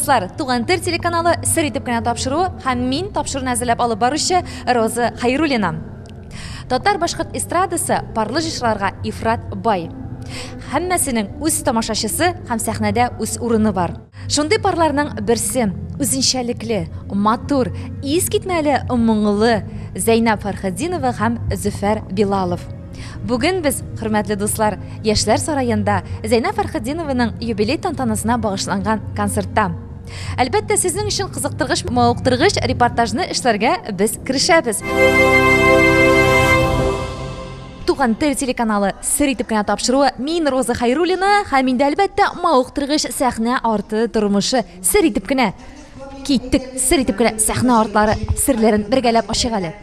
дуслар, Туган тел телеканалы сер итеп кенә тапшыру һәм мин тапшыруны әзерләп алып баручы Роза Хайруллина. Татар башкорт эстрадасы парлы җырчыларга ифрат бай. Һәммәсенең үз тамашачысы һәм сәхнәдә үз урыны бар. Шундый парларның берсе үзенчәлекле, матур, искитмәле, моңлы Зәйнәп Фәрхетдинова һәм Зөфәр Билалов. Бүген без, хөрмәтле дуслар, Яшьләр сараенда Зәйнәп Фәрхетдинованың юбилей тантанасына багышланган концертта. Әлбәттә, сезнең өчен кызыктыргыч, мавыктыргыч репортажны эшләргә без кирешәбез. Туган тел телеканалы сер итеп кенә тапшыруы мин Роза Хайруллина һәм инде әлбәттә мавыктыргыч сәхнә арты тормышы сер итеп кенә киттек, сер итеп кенә сәхнә артлары серләрен бергәләп ачык әле.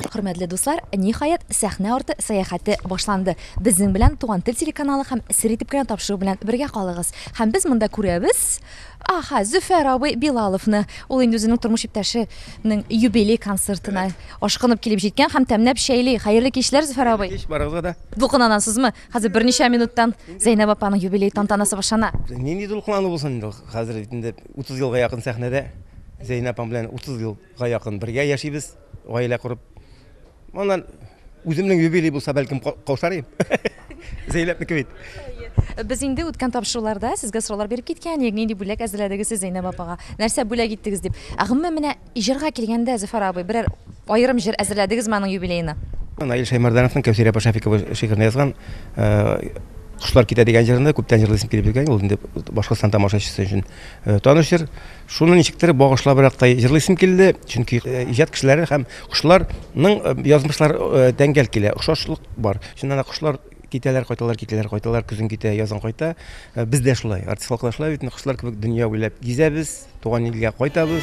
Хөрмәтле дуслар, ниһаять сәхнә арты сәяхәте башланды. Безнең белән Туган тел телеканалы һәм сер итеп кенә тапшыру белән бергә калыгыз. Һәм без монда күрәбез, Зөфәр абый Билаловны. Ул инде үзенең тормыш иптәшенең юбилей концертына ашкынып килеп җиткән һәм тәмләп шәйли. Хәерле кичләр, Зөфәр абый. Кич барыгызга да. Дулкынланасызмы? Хәзер берничә минуттан Зәйнәп апаның юбилей тантанасы башлана. Нинди дулкынлану булсын инде. Хәзер инде 30 елга якын сәхнәдә Зәйнәп апам белән 30 елга якын бергә яшибез, гаилә курып. Моннан үземнең юбилей булса бәлкем каушарым. Зәйнәпнеке бит. Без инде үткән тапшыруларда сезгә сораулар биреп киткән, нинди бүләк әзерләдегез Зәйнәп апага? Нәрсә бүләк иттегез дип. Гомумән менә җырга килгәндә Зөфәр абый берәр аерым җыр әзерләдегез моның юбилейына? Наил Шаймардановның Кәүсәр апа Шафикова шигырен язган Кушлар китә дигән җырында күптән җырлыйсым килеп йөргән. Ул инде Башкортстан тамашачысы өчен таныш җыр. Шуны ничектер багышлабрак та җырлыйсым килде, чөнки иҗат кешеләре һәм кушларның язмышлар тәңгәл килә, охшашлык бар. Шуннан кушлар китәләр, кайталар, көзен китә, язын кайта. Без дә шулай, артист халыклар шулай бит, кушлар кебек дөнья уйлап гизәбез, туган илгә кайтабыз.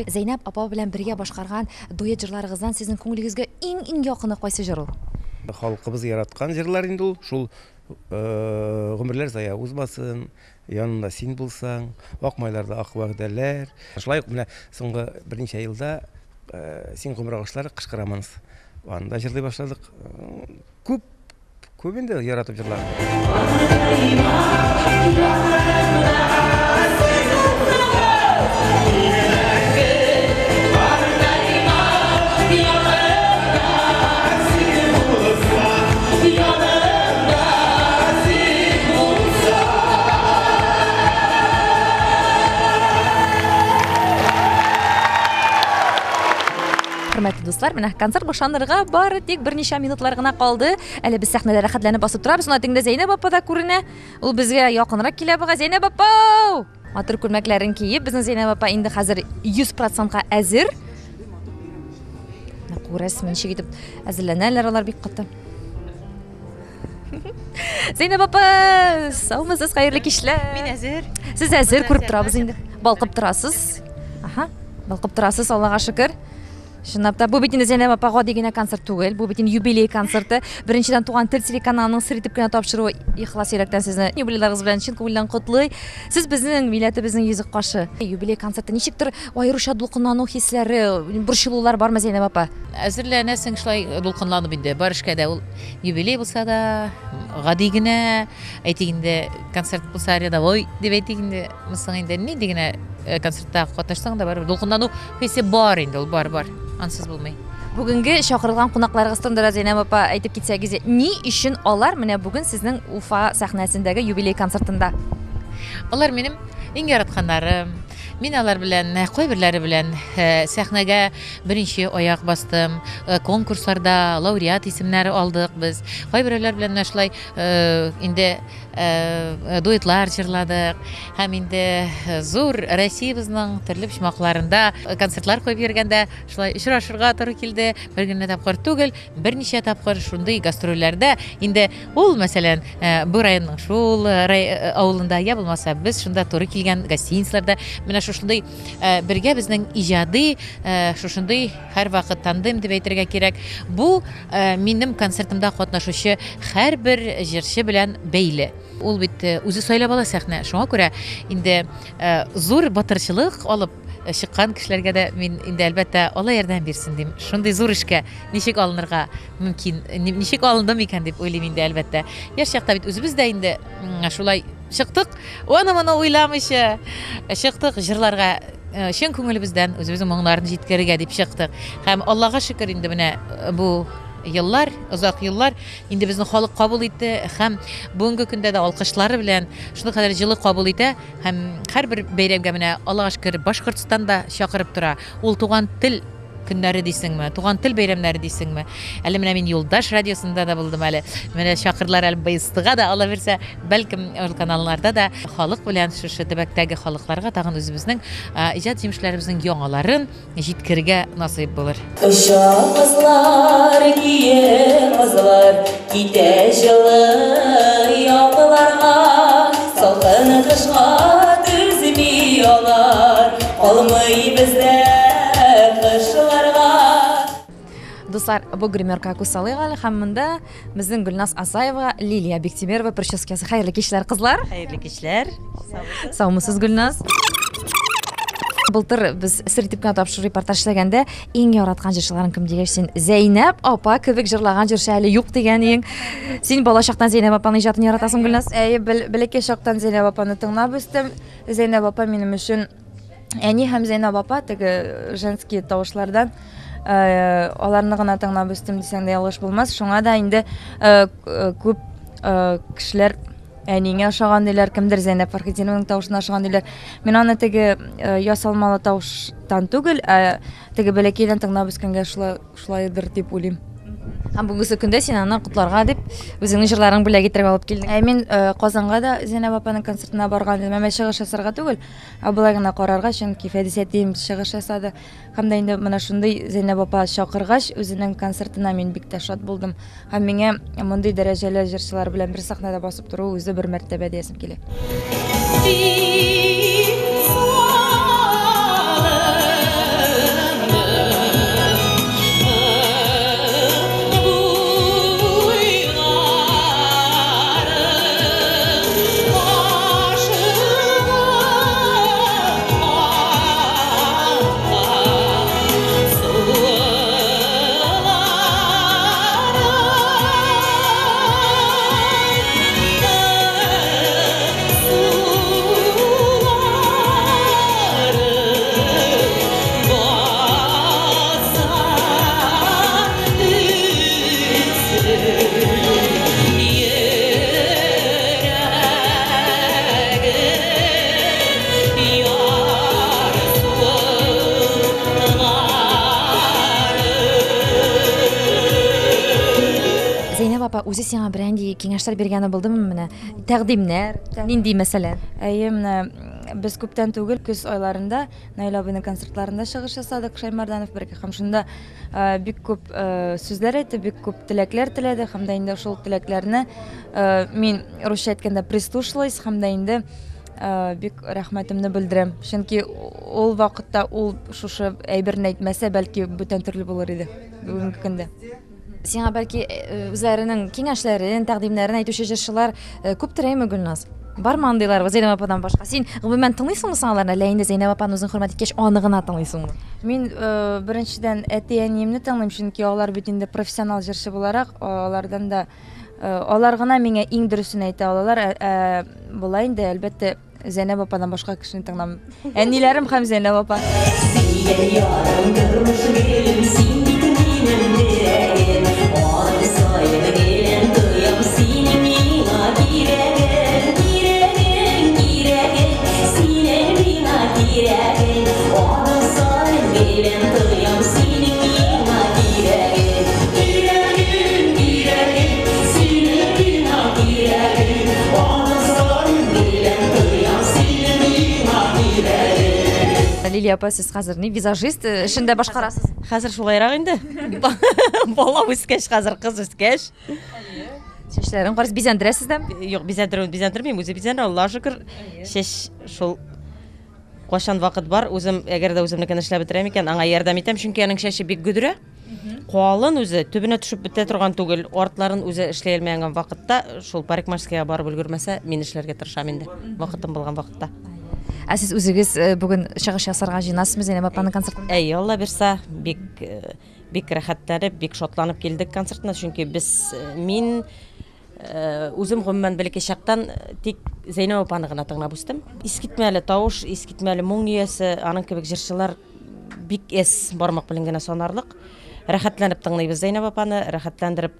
Зәйнәп апа белән бергә башкарган дуэт җырларыгыздан сезнең күңелегезгә иң якыны кайсы җыр ул? Халкыбыз яраткан җырлар инде ул. Шул гомерләр зая узмасын, янында син булсаң, акмайларда ак вәгъдәләр. Шулай ук менә соңгы берничә елда син гомер агачлары кышкырамыз. Анда җырлый башладык. Күп инде яратып җырлар. Хөрмәтле дуслар, менә концерт башланырга бары тик берничә минутлар гына калды. Әле без сәхнәдә рәхәтләнеп басып торабыз. Шунда тиңдә Зәйнәп апа да күренә. Ул безгә якынрак килә буга. Зәйнәп апа! Матур күлмәкләрен киеп, безнең Зәйнәп апа инде хәзер 100%ка әзер. Күрәсез, ничек итеп әзерләнәләр алар бик каты. Зәйнәп апа, саумысыз, хәерле кичләр. Мин әзер. Сез әзер күреп торабыз инде. Балкып торасыз. Балкып торасыз, Аллага шөкер. Шуннан да бу бит инде Зәйнәп апага дигән концерт түгел, бу бит инде юбилей концерты. Беренчедән Туган тел телеканалының сер итеп кенә тапшыру ихлас йөрәктән сезне юбилейларыгыз белән чын күңелдән котлый. Сез безнең милләтебезнең йөзек кашы. Юбилей концерты ничектер аеруча дулкынлану хисләре, борчылулар бармы Зәйнәп апа? Әзерләнәсең шулай дулкынланып инде. Бар эшкә дә ул юбилей булса да, гади генә әйтик инде концерт булса рядовой дип әйтик инде. Мисың инде нинди генә концертта катнашсаң да бар дулкынлану хисе бар инде, ул бар. Ансыз булмый. Бүгенге чакырылган кунакларыгыз турында Зәйнәп апа әйтеп китсәгез, ни өчен алар менә бүген сезнең Уфа сәхнәсендәге юбилей концертында? Алар минем иң яратканнарым. Мин алар белән, кайберләре белән сәхнәгә беренче аяк бастым. Конкурсларда лауреат исемнәре алдык без. Кайберләр белән шулай инде дуэтлар җырладык. Һәм инде зур Россиябызның төрле почмакларында концертлар куеп йөргәндә шулай очрашырга туры килде. Бер генә тапкыр түгел, берничә тапкыр шундый гастрольләрдә инде ул мәсәлән бу районның шул авылында я булмаса без шунда туры килгән гостиницаларда менә шушындай бергә безнең иҗади шушындай һәрвакыт тандем дип әйтергә кирәк. Бу минем концертымда катнашучы һәрбер җырчы белән бәйле. Ул бит үзе сайлап ала сәхнә. Шуңа күрә инде зур батырчылык алып чыккан кешеләргә дә мин инде әлбәттә Алла ярдәм бирсен дим. Шундый зур эшкә ничек алынырга мөмкин, ничек алындым икән дип уйлыйм инде әлбәттә. Яшь чакта бит үзебез дә инде шулай чыктык. Аны-моны уйламыйча чыктык җырларга, чын күңелебездән үзебезнең моңнарны җиткерергә дип чыктык. Һәм Аллага шөкер инде менә бу еллар, озак еллар инде безне халык кабул итте һәм бүгенге көндә дә алкышлары белән шундый кадәр җылы кабул итә һәм һәрбер бәйрәмгә менә Аллага шөкер Башкортстан да чакырып тора. Ул туган тел көннәре дисеңме, туган тел бәйрәмнәре дисеңме. Әле менә мин Юлдаш радиосында да булдым әле. Менә чакырлар әле БСТ-га да ала бирсә, бәлкем ул каналларда да халык белән шушы төбәктәге халыкларга тагын үзебезнең иҗат җимешләребезнең яңаларын җиткергә насыйп булыр. Кызлар, кызлар, китә җылы яуларга, салкын кышка түзми алар, калмый бездә Дуслар, бу гримерка кусалыйк әле һәм монда безнең Гөлназ Асаева, Лилия Бектимерова прическасы. Хәерле кичләр, кызлар. Хәерле кичләр. Саумысыз, Гөлназ. Былтыр без сертип кенә тапшыру репортаж эшләгәндә иң яраткан җырчыларың кем дигәч, син Зәйнәп апа кебек җырлаган җырчы әле юк дигән иң. Син балачактан Зәйнәп апаның иҗатын яратасың, Гөлназ? Бәләкәй чактан Зәйнәп апаны тыңлап үстем. Зәйнәп апа минем өчен әни һәм Зәйнәп апа теге женский тавышлардан аларны гына тыңлап үстем дисәң дә ялгыш булмас. Шуңа да инде күп кешеләр әнигә ошаган диләр, кемдер Зәйнәп Фәрхетдинованың тавышына ошаган диләр. Мин аны теге ясалмалы тавыштан түгел, теге бәләкәйдән тыңлап үскәнгә шулайдыр дип уйлыйм. Һәм бүгенге көндә син аны котларга дип үзеңнең җырларың белән китереп алып килдең. Мин Казанга да Зәйнәп апаның концертына барган идем. Мәмә чыгыш ясарга түгел, болай гына карарга, чөнки Фәдисәтим чыгыш ясады. Һәм дә инде менә шундый Зәйнәп апа чакыргач, үзенең концертына мин бик тә шат булдым. Һәм миңа мондый дәрәҗәле җырчылар белән бер сахнада басып тору үзе бер мәртәбә диясем килә. Үзе сиңа бренди киңәшләр биргәне булдымы менә? Тәкъдимнәр, нинди мәсәлән? Менә без күптән түгел көз айларында Наил абыйның концертларында чыгыш ясадык, Шаймарданов бергә. Һәм шунда бик күп сүзләр әйтте, бик күп теләкләр теләде. Һәм дә инде шул теләкләрне мин русча әйткәндә прислушалась, һәм дә инде бик рәхмәтемне белдерәм. Чөнки ул вакытта ул шушы әйберне әйтмәсә, бәлки бүтән төрле булыр иде бүгенге көндә. Сиңа бәлки үзләренең киңәшләрен, тәкъдимнәрен әйтүче җырчылар күптер әйме, Гөлназ? Бармы андыйлар Зәйнәп ападан башка? Син гомумән тыңлыйсыңмы аларны, әллә инде Зәйнәп апаны үзең хөрмәт иткәч аны гына тыңлыйсыңмы? Мин беренчедән әти-әниемне тыңлыйм, чөнки алар бит инде профессионал җырчы буларак, алардан да алар гына миңа иң дөресен әйтә алалар. Булай инде әлбәттә Зәйнәп ападан башка кешене тыңламыйм. Әниләрем һәм Зәйнәп апа. Лилия апа, сез хәзер ни визажист эшендә башкарасыз? Хәзер шулайрак инде. Бала үскәч, хәзер кыз үскәч. Чәчләрен карыз бизәндерәсез дә? Юк, бизәндермим, үзе бизәндерә, Аллаһка шөкер. Чәч шул Кашан вакыт бар, үзем әгәр дә үземнекен эшләп бетерәм икән, аңа ярдәм итәм, чөнки аның шәше бик гөдрә. Калын үзе төбенә төшеп бетә торган түгел, артларын үзе эшләй алмаган вакытта, шул парикмахерская барып өлгермәсә, мин эшләргә тырышам инде. Вакытым булган вакытта. Ә сез үзегез бүген чыгыш ясарга җыенасызмы Зәйнәп апаның концертына? Әй, Алла бирсә, бик рәхәтләнеп, бик шатланып килдек концертына, чөнки мин үзем гомумән бәлки чактан тик Зәйнәп апаны гына тыңлап үстем. Искитмәле тавыш, искитмәле моң ниясе, аның кебек җырчылар бик эс бармак белән генә санарлык. Рәхәтләнеп тыңлыйбыз Зәйнәп апаны, рәхәтләндереп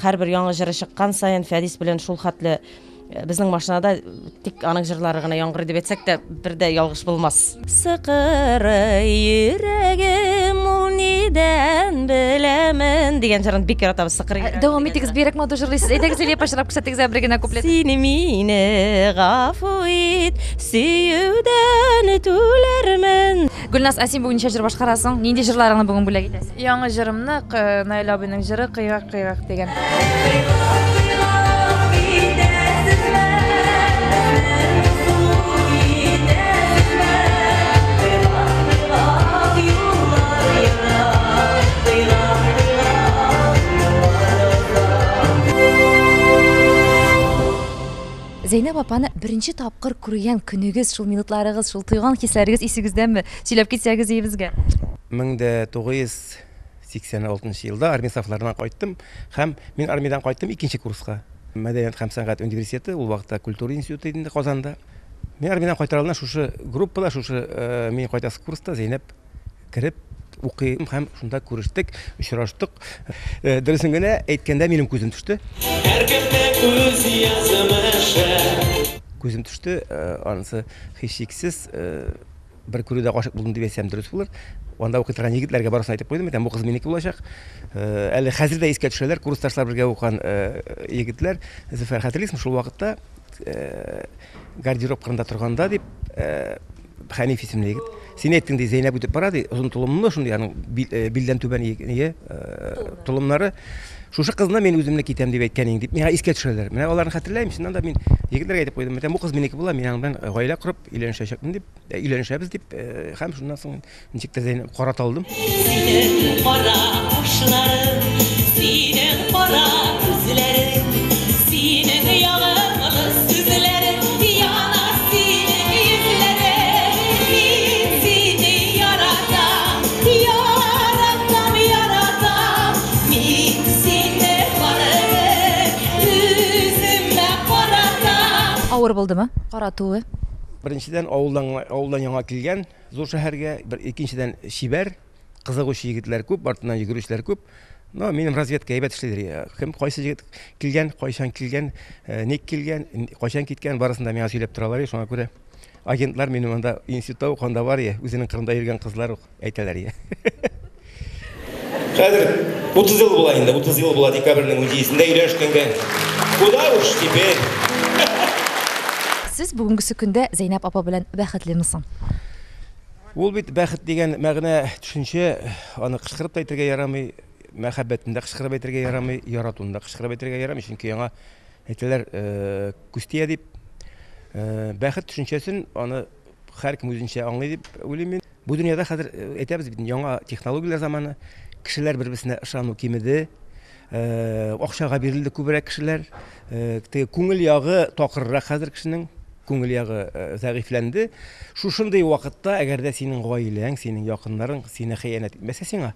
һәрбер яңа җыры чыккан саен Фәдис белән шул хәтле безнең машинада тик аның җырлары гына яңгыр дип әйтсәк тә бер дә ялгыш булмас. Сыкыры йөрәгем ул нидән беләмен дигән җырын бик яратабыз. Сыкыры. Дәвам итегез, бирәк матур җырлыйсыз. Әйдәгез Зәйнәп пашрап күрсәтегез бер генә куплет. Сине мине гафу ит, сөюдән түләрмен. Гөлназ, ә син бүген ничә җыр башкарасың? Нинди җырларыңны бүген бүләк итәсең? Яңа җырымны Наил абыйның җыры «Кыйгак кыйгак» дигән. Зәйнәп апаны беренче тапкыр күргән көнегез, шул минутларыгыз, шул тойган хисләрегез исегездәме? Сөйләп китсәгез безгә. 1986 елда армия сафларынан кайттым һәм мин армиядан кайттым 2нче курска. Мәдәният һәм сәнгать университеты, ул вакытта культура институты инде Казанда. Мин армиядан кайтарылган шушы группада, шушы мин кайтасы курста Зәйнәп кирип укыйм һәм шунда күрештек, очраштык. Дөресен генә әйткәндә минем күзем төште. Күзем төште, анысы һичшиксез бер күрүдә гашык булдым дип әйтсәм дөрес булыр. Анда укый торган егетләргә барысын әйтеп куйдым, бу кыз минеке булачак. Әле хәзер дә искә төшәләр, курсташлар бергә укыган егетләр. Зөфәр хәтерлисезме, шул вакытта гардероб кырында торганда дип Хәниф исемле егет. Син әйттең ди, Зәйнәп үтеп бара ди, озын тулымлы шундый, аның билдән түбән тулымнары. Шушы кызны мен үземне китәм дип әйткән иң дип миңа искә төшәләр. Менә аларны хәтерләйм, шуннан да мин егетләргә әйтеп куйдым, бу кыз минеке була, мин аның белән гаилә корып, өйләнешәчәкмен дип, өйләнешәбез дип, һәм шуннан соң ничек тә Зәйнәп караталдым. Синең кара кашларың, синең кара күзләрең, синең ягымлы сүзләрең, яна синең йөзләрең, мин сине яратам, яратам, яратам, мин сине барым, үземә каратам. Авыр булдымы? Каратуы. Беренчедән авылдан яңа килгән, зур шәһәргә, икенчедән шибәр, кызыгучы егетләр күп, артыннан йөгерүчеләр күп. Но минем разведка әйбәт эшләдер. Кем кайсы егет килгән, кайчан килгән, ник килгән, кайчан киткән, барысын да миңа сөйләп торалар, шуңа күрә агентлар минем анда институтта укганда бар, үзенең кырында йөргән кызлар әйтәләр. Хәзер 30 ел була инде, 30 ел була декабрьнең 17-сендә өйләнешкәнгә. Куда уж теперь? Сез бүгенгесе көндә Зәйнәп апа белән бәхетлеме? Ул бит бәхет дигән мәгънә төшенчә, аны кычкырып та әйтергә ярамый, мәхәббәтендә кычкырып әйтергә ярамый, яратуында кычкырып әйтергә ярамый, чөнки яңа әйтәләр күстия дип. Бәхет төшенчәсен аны һәркем үзенчә аңлый дип уйлыйм мин. Бу дөньяда хәзер әйтәбез бит, яңа технологиялар заманы, кешеләр бер-берсенә ышану кимеде, акчага бирелде күбрәк кешеләр, күңел ягы такыррак хәзер кешенең. Күңел ягы зәгыйфләнде. Шушындый вакытта, әгәр дә синең гаиләң, синең якыннарың сине хыянәт итмәсә сиңа,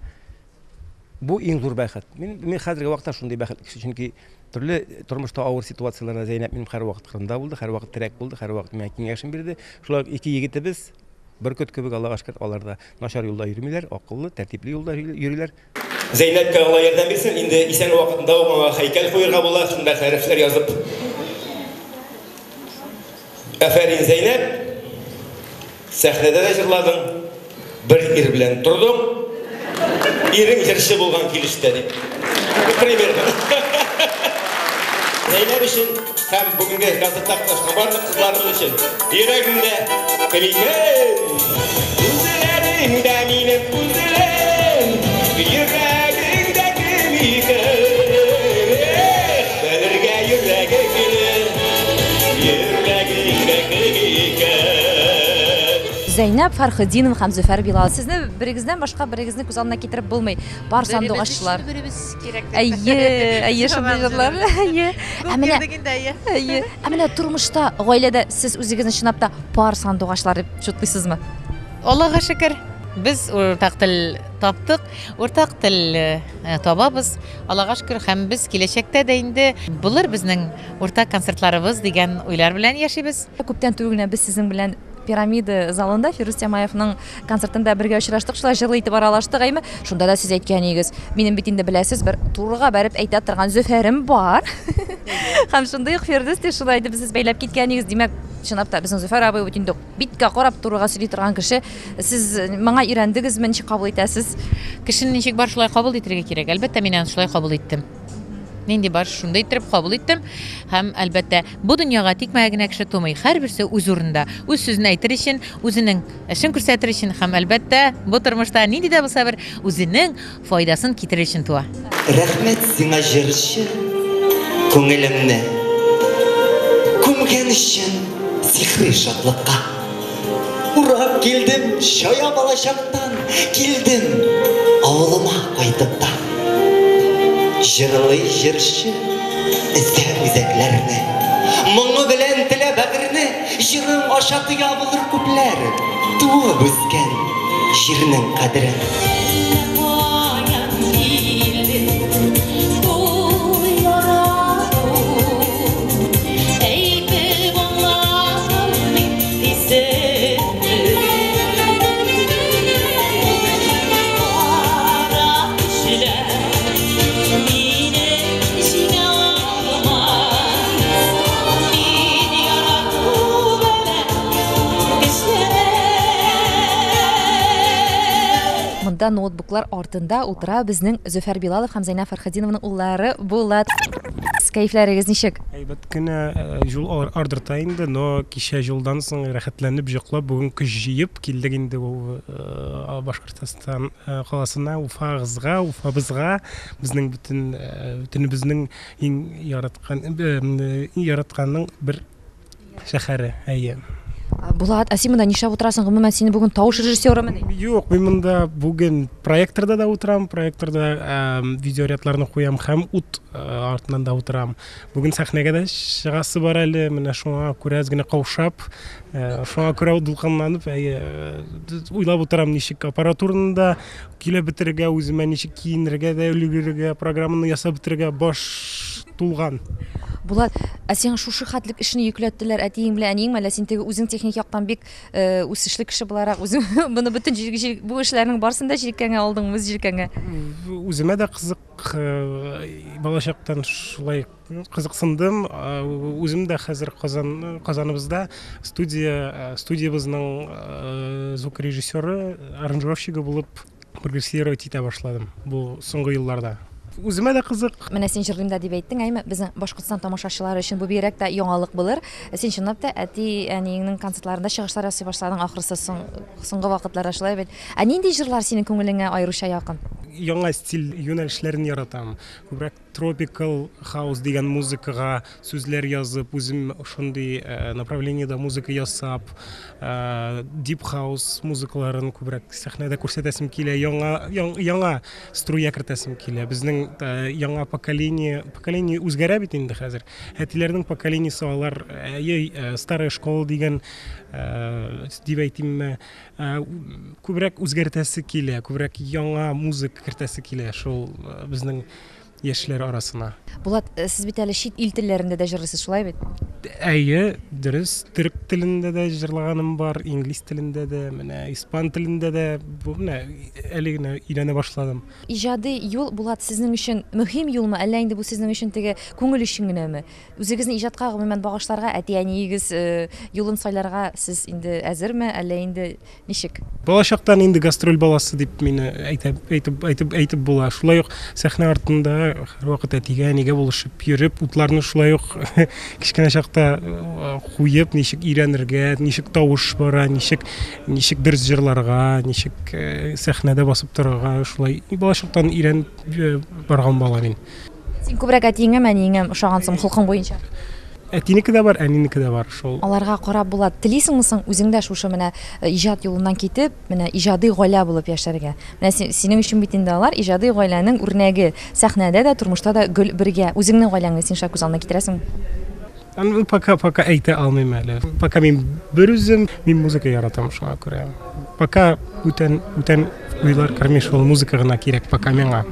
бу иң зур бәхет. Мин хәзерге вакытта шундый бәхет, чөнки төрле тормышта авыр ситуацияларда Зәйнәп минем һәр вакыт кырында булды, һәр вакыт терәк булды, һәр вакыт миңа киңәшен бирде. Шулай ике егетебез, бөркет кебек, Аллага шөкер, алар да начар юлда йөрмиләр, акыллы, тәртипле юлда йөриләр. Зәйнәпкә Алла ярдәм бирсен, инде исән вакытында аңа һәйкәл куярга була, шунда хәрефләр язып. Әфәрин Зәйнәп, сәхнәдә дә җырладың, бер ир белән тордың, ирең җырчы булган килештә дип. Примерно. Зәйнәп өчен һәм бүгенге концертта катнашкан барлык кызларыбыз өчен йөрәгемдә килгән күзләрең дә минем күзләрем, йөрәгеңдә килгән. Белергә йөрәге Зәйнәп Фәрхетдинов һәм Зөфәр Билал. Сезне берегездән башка берегезне күз алдына китереп булмый. Бар сандугачлар. Әйе, шундый җырлар. Әйе. Ә менә тормышта, гаиләдә сез үзегезне чынлап та пар сандугачлар дип шутлыйсызмы? Аллаға шөкер, біз ортақ тіл таптық, ортақ тіл табабыз. Аллаға шөкер, һәм біз келешекте де инде булыр безнең ортақ концертларыбыз дигән уйлар белән яшибез. Күптән түгел генә без сезнең белән Пирамида залында Фирус Тямаевның концертында бергә очраштык, шулай җырлы итеп аралаштык, әйме? Шунда да сез әйткәнегез, минем бит инде беләсез, бер турыга барып әйтә торган Зөфәрем бар. Һәм шунда ук Фирдус тип шулай дип сез бәйләп киткәнегез, димәк, чынлап та безнең Зөфәр абый бит инде биткә карап турыга сөйли торган кеше. Сез моңа өйрәндегезме, ничек кабул итәсез? Кешене ничек бар шулай кабул итәргә кирәк. Әлбәттә, мин аны шулай кабул иттем. Нинди бар шунда итеп кабул иттем. Һәм әлбәттә, бу дөньяга тикмәгә генә кеше тумый. Һәрберсе үз урында, үз сүзен әйтер өчен, үзенең эшен күрсәтер өчен һәм әлбәттә, бу тормышта нинди дә булса бер үзенең файдасын китерер өчен туа. Рәхмәт сиңа җырчы, күңелемне күмгән өчен сихри шатлыкка. Урап килдем шая балачактан, килдем авылыма кайтып та. Җырлый җырчы, эзләп үзәкләрне, моңы белән телә бәгырне, җырым аша тоя булыр күпләр, туып үскән җирнең кадерен. Ноутбуклар артында утыра безнең Зөфәр Билалов һәм Зәйнәп Фәрхетдиновның уллары Булат. Кәйфләрегез ничек? Әйбәт кенә юл ардырта инде, но кичә юлдан соң рәхәтләнеп җыклап, бүгін көч җыеп килдек инде Башкортстан каласына, Уфабызга, безнең бөтенебезнең иң яратканның бер шәһәре. Әйе. Булат, син нишләп утырасың? Гомумән син бүген тавыш режиссерымы? Юк, мин монда бүген проекторда да утырам, проекторда видеорядларны куям һәм ут артыннан да утырам. Бүген сәхнәгә дә чыгасы бар әле, менә шуңа күрә генә каушап, шуңа күрә дулкынланып, уйлап утырам ничек аппаратураны да килә бетергә, үземә ничек киенергә дә, өлгерергә, программаны ясап бетергә баш тулган. Булат, син шушы хәтлек эшне йөкләттеләр, әтиең белән әниең, әллә син теге үзең техник яктан бик үсешле кеше буларак, үзең моны бөтен бу эшләрнең барсын да җилкәңә алдыңмы, җилкәңә? Үземә дә кызык, балачактан шулай кызыксындым. Үзем дә хәзер Казаныбызда студиябызның звукорежиссеры, аранжировщигы булып прогрессировать итә башладым бу соңгы елларда. Үземә дә кызык. Менә син җырлыйм да дип әйттең, әйме? Безнең Башкортстан тамашачылары өчен бу бигрәк тә яңалык булыр. Син чынлап та әниеңнең концертларында чыгышлар ясый башладың, ахрысы соңгы вакытларда шулай бит. Нинди җырлар синең күңелеңә аеруча якын? Яңа стиль юнәлешләрен яратам. Күбрәк tropical house дигән музыкага сүзләр язып, үзем шундый направлениедә музыка ясап, deep house музыкаларын күбрәк сәхнәдә күрсәтәсем килә, яңа струя кертәсем килә. Безнең яңа поколение үзгәрә бит инде хәзер. Әтиләрнең поколениесе алар старая школа дигән дип әйтимме, күбрәк үзгәртәсе килә, күбрәк яңа музыка кертәсе килә шул безнең яшьләр арасына. Булат, сез бит әле чит ил телләрендә дә җырлыйсыз, шулай бит? Әйе, дөрес. Төрек телендә дә җырлаганым бар, инглиз телендә дә, менә испан телендә дә, бу менә әле генә өйрәнә башладым. Иҗади юл, Булат, сезнең өчен мөһим юлмы, әллә инде бу сезнең өчен теге күңел өчен генәме? Үзегезне иҗатка гомумән багышларга, әти-әниегез юлын сайларга сез инде әзерме, әллә инде ничек? Балачактан инде гастроль баласы дип мине әйтеп була. Шулай ук сәхнә артында һәрвакыт әтигә, әнигә булышып йөреп, утларны шулай ук кичкенә чакта куеп, ничек өйрәнергә, ничек тавыш бара, ничек дөрес җырларга, ничек сәхнәдә басып торырга, шулай балачактан өйрәнеп барган бала мин. Син күбрәк әтиеңә, әниеңә ошагансың холкың буенча? Әтинеке дә бар, әнинеке дә бар. Шул. Аларга карап була. Телисеңме соң үзеңдә шушы менә иҗат юлыннан китеп, менә иҗади гаилә булып яшәргә. Менә синең өчен бит инде алар иҗади гаиләнең үрнәге. Сәхнәдә дә, тормышта да гөл бергә. Үзеңнең гаиләңне син шәп күз алдына китерәсең. Пока әйтә алмыйм әле. Пока мин бер үзем, мин музыка яратам шуңа күрә. Пока үтән уйлар керми, шул музыка гына кирәк пока миңа.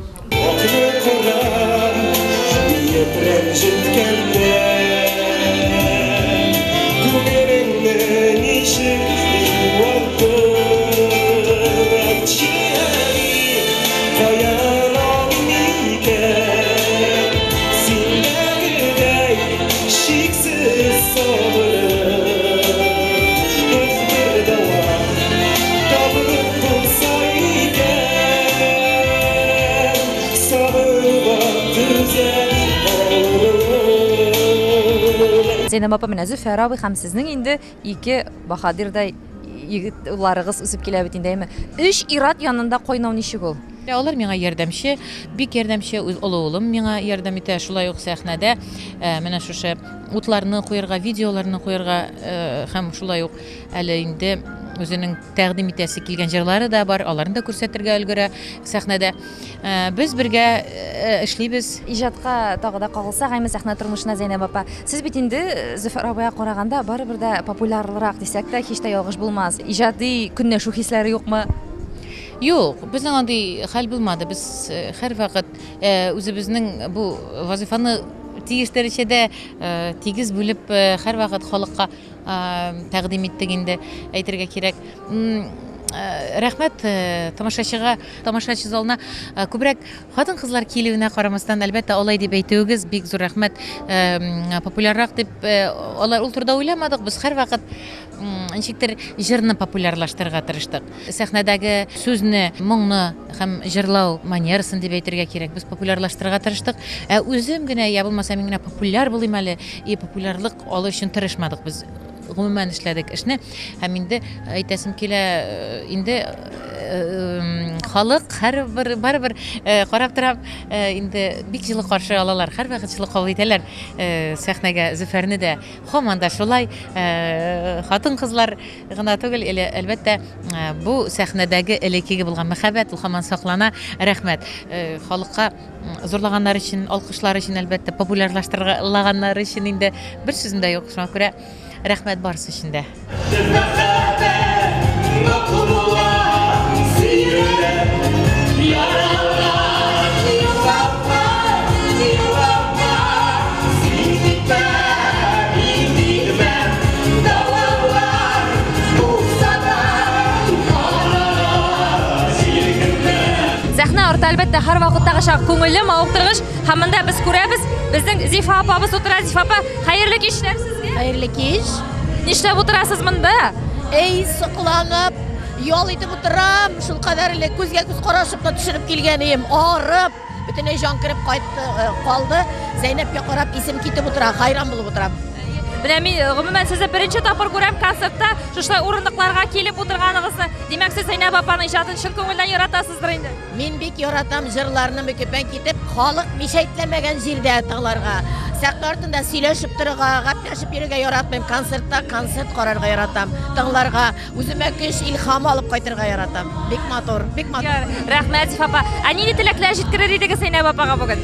Зейнәп апа менә Зөфәр абый һәм сезнең инде ике баһадирдай егет улларыгыз үсеп килә бит инде. 3 ир-ат янында кайнау ничек ул? Алар миңа ярдәмче, бик ярдәмче, олы улым миңа ярдәм итә, шулай ук сәхнәдә менә шушы утларны куярга, видеоларны куярга һәм шулай ук әле инде үзенең тәкъдим итәсе килгән җырлары да бар, аларны да күрсәтергә өлгерә сәхнәдә. Без бергә эшлибез. Иҗатка тагы да кагылсак, әйме сәхнә тормышына Зейнәп апа, сез бит инде Зөфәр абыйга караганда барыбер дә популярлырак дисәк тә һич тә ялгыш булмас. Иҗади көнләшү хисләре юкмы? Юк, безнең андый хәл булмады. Без һәрвакыт үзебезнең бу вазифаны тиештәрчәдә тигез бүлеп һәрвакыт халыкка тәкъдим иттек инде, әйтергә кирәк. Рәхмәт тамашачы залына күбрәк хатын-кызлар килүенә карамастан, әлбәттә алай дип әйтүегез бик зур рәхмәт. Популяррак дип алар ул турыда уйламадык. Без һәрвакыт ничектер җырны популярлаштырырга тырыштык. Сәхнәдәге сүзне, моңны һәм җырлау манерасын дип әйтергә кирәк. Без популярлаштырырга тырыштык. Үзем генә я булмаса мин генә популяр булыйм әле, популярлык алу өчен тырышмадык без. Гомумән эшләдек эшне һәм инде әйтәсем килә, инде халык барыбер карап торам, инде бик җылы каршы алалар, һәрвакыт җылы кабул итәләр сәхнәгә Зөфәрне дә. Һаман да шулай хатын-кызлар гына түгел, әлбәттә бу сәхнәдәге элеккеге булган мәхәббәт ул һаман саклана. Рәхмәт халыкка зурлаганнар өчен, алкышлар өчен, әлбәттә популярлаштырганнар өчен инде бер сүзем дә юк. Шуңа күрә рәхмәт барысы өчен дә. Сәхнә арты әлбәттә һәр вакыттагы шак күңелле, мавыктыргыч. Һәм монда без күрәбез, безнең Зифа апабыз утыра. Зифа апа, хәерле кичләр сезгә. Хәерле кич. Нишләп утырасыз монда? Эй, сокланып, ял итеп утырам. Шул кадәрле күзгә күз карашып та төшереп килгәнем. Арып, бөтенләй җан кереп калды. Зәйнәпкә карап исем китеп утыра, хайран булып утырам. Менә мин гомумән сезне беренче тапкыр күрәм концертта, шушлай урындыкларга килеп утырганыгызны. Димәк, сез Зәйнәп апаның иҗатын чын күңелдән яратасыздыр инде. Мин бик яратам җырларны мөкеппән китеп, халык мишәйтләмәгән җирдә тыңларга. Сәхнә артында сөйләшеп торырга, гәпләшеп йөрергә яратмыйм. Концертта концерт карарга яратам, тыңларга, үземә көч, илһам алып кайтырга яратам. Бик матур, бик матур. Рәхмәт, Зифа апа. Нинди теләкләр җиткерер идегез Зәйнәп апага бүген?